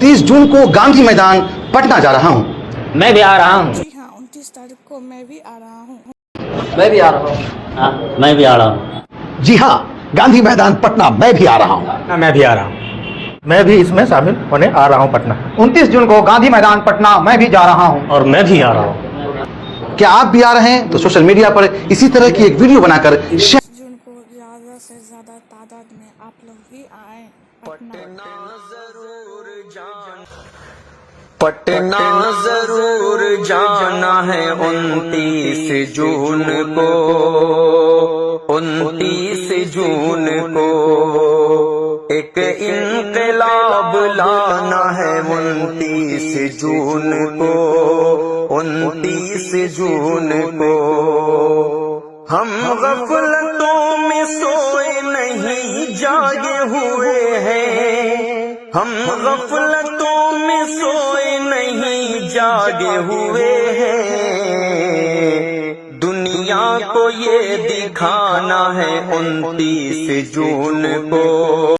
30 जून को गांधी मैदान पटना जा रहा हूँ। मैं भी आ रहा हूँ। जी हाँ, 29 तारीख को मैं भी आ रहा हूँ। मैं भी आ रहा हूँ। हाँ, मैं भी आ रहा हूँ। जी हाँ, गांधी मैदान पटना मैं भी आ रहा हूँ। मैं भी आ रहा हूँ। मैं भी इसमें शामिल होने आ रहा हूँ पटना। 29 जून को गांधी मैदान पटना मैं भी जा रहा हूँ। और मैं भी आ रहा हूँ। क्या आप भी आ रहे हैं? तो सोशल मीडिया पर इसी तरह की एक वीडियो बनाकर शेयर 29 जून को ज़्यादा से ज़्यादा तादाद में आप लोग भी आए पटना जरूर जाना है 29 जून को, 29 जून को एक इनकलाब लाना है 29 जून को, 29 जून को। हम गफलतों में सोए नहीं जागे हुए हैं, हम गफलतों में सोए नहीं जागे हुए हैं। दुनिया को ये दिखाना है 29 जून को।